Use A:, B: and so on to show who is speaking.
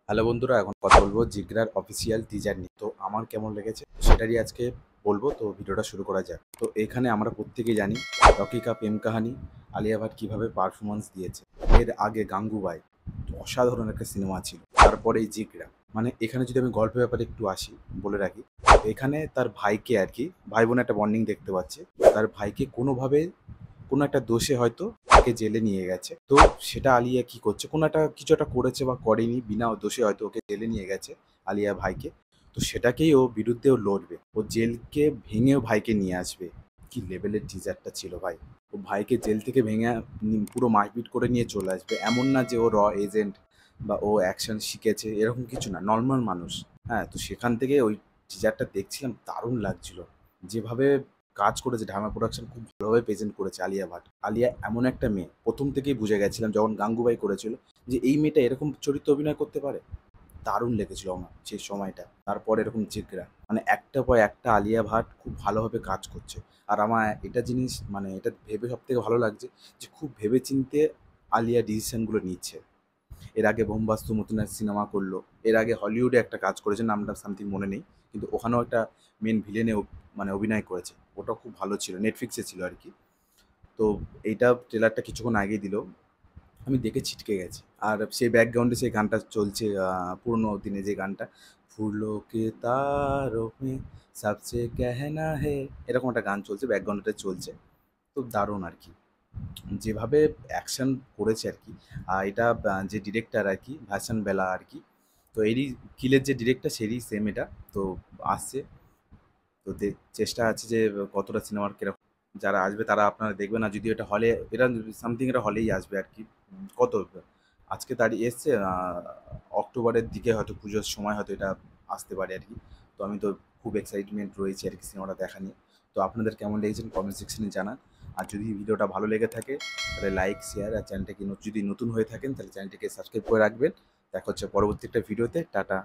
A: Hello বন্ধুরা, এখন কথা বলবো জিগরার অফিসিয়াল টিজার নিয়ে। তো আমার কেমন লেগেছে সেটারই আজকে বলবো। তো ভিডিওটা শুরু করা যাক। তো এখানে আমরা প্রত্যেকেই জানি রকি কা প্রেম কাহানি আলিয়া ভাট কীভাবে পারফরমেন্স দিয়েছে। এর আগে গাঙ্গুবাই অসাধারণ একটা সিনেমা ছিল, তারপরে এই জিগরা। মানে এখানে যদি আমি গল্পের ব্যাপারে একটু আসি, বলে রাখি, এখানে তার ভাইকে আর কি, ভাই বোন একটা বন্ডিং দেখতে পাচ্ছে। তার ভাইকে কোনোভাবে কোনো একটা দোষে হয়তো তাকে জেলে নিয়ে গেছে। তো সেটা আলিয়া কি করছে, কোনো একটা কিছু একটা করেছে বা করেনি, বিনা দোষে হয়তো ওকে জেলে নিয়ে গেছে আলিয়া ভাইকে। তো সেটাকেই ও বিরুদ্ধে ও লড়বে, ও জেলকে ভেঙেও ভাইকে নিয়ে আসবে। কি লেভেলের টিজারটা ছিল ভাই! ও ভাইকে জেল থেকে ভেঙে পুরো মারপিট করে নিয়ে চলে আসবে। এমন না যে ও এজেন্ট বা ও অ্যাকশন শিখেছে, এরকম কিছু না, নর্মাল মানুষ। হ্যাঁ, তো সেখান থেকে ওই টিজারটা দেখছিলাম, দারুণ লাগছিল। যেভাবে কাজ করেছে ঢামা প্রোডাকশন, খুব ভালোভাবে প্রেজেন্ট করেছে আলিয়া ভাট। আলিয়া এমন একটা মেয়ে, প্রথম থেকেই বুঝে গেছিলাম যখন গাঙ্গুবাই করেছিল যে এই মেয়েটা এরকম চরিত্র অভিনয় করতে পারে। দারুণ লেগেছিল আমার সেই সময়টা। তারপর এরকম জিগরা, মানে একটা পর একটা আলিয়া ভাট খুব ভালোভাবে কাজ করছে। আর আমার এটা জিনিস, মানে এটা ভেবে সব থেকে ভালো লাগছে যে খুব ভেবে চিনতে আলিয়া ডিসিশনগুলো নিচ্ছে। এর আগে বোমবাস্তু মতন এক সিনেমা করলো, এর আগে হলিউডে একটা কাজ করেছে, নামটা সামথিং মনে নেই, কিন্তু ওখানেও একটা মেন ভিলেনে মানে অভিনয় করেছে। ওটা খুব ভালো ছিল, নেটফ্লিক্সে ছিল আর কি। তো এইটা ট্রেলারটা কিছুক্ষণ আগেই দিল, আমি দেখে ছিটকে গেছি। আর সেই ব্যাকগ্রাউন্ডে সেই গানটা চলছে, পুরোনো দিনে যে গানটা, ফুলো কে তারো মে সবসে কেহনা হে, এরকম একটা গান চলছে, ব্যাকগ্রাউন্ডে চলছে। খুব দারুণ আর কি যেভাবে অ্যাকশন করেছে আর কি। এটা যে ডিরেক্টর আর কি, ভাসান বেলা আর কি, তো এরই কিলের যে ডিরেক্টর সেরই সেম এটা। তো আসছে, তো চেষ্টা আছে যে কতটা সিনেমার কিরকম, যারা আসবে তারা আপনারা দেখবেন। না যদি এটা হলে, এটা সামথিং এটা হলেই আসবে আর কি। কত আজকে তারিখ এসছে, অক্টোবরের দিকে হয়তো পুজোর সময় হয়তো এটা আসতে পারে আর কি। তো আমি তো খুব এক্সাইটমেন্ট রয়েছে আর কি সিনেমাটা দেখা নিয়ে। তো আপনাদের কেমন লেগেছেন কমেন্ট সেকশনে জানান। আর যদি ভিডিওটা ভালো লেগে থাকে তাহলে লাইক, শেয়ার, আর চ্যানেলটাকে যদি নতুন হয়ে থাকেন তাহলে চ্যানেলটিকে সাবস্ক্রাইব করে রাখবেন। দেখা হচ্ছে পরবর্তী একটা ভিডিওতে। টাটা।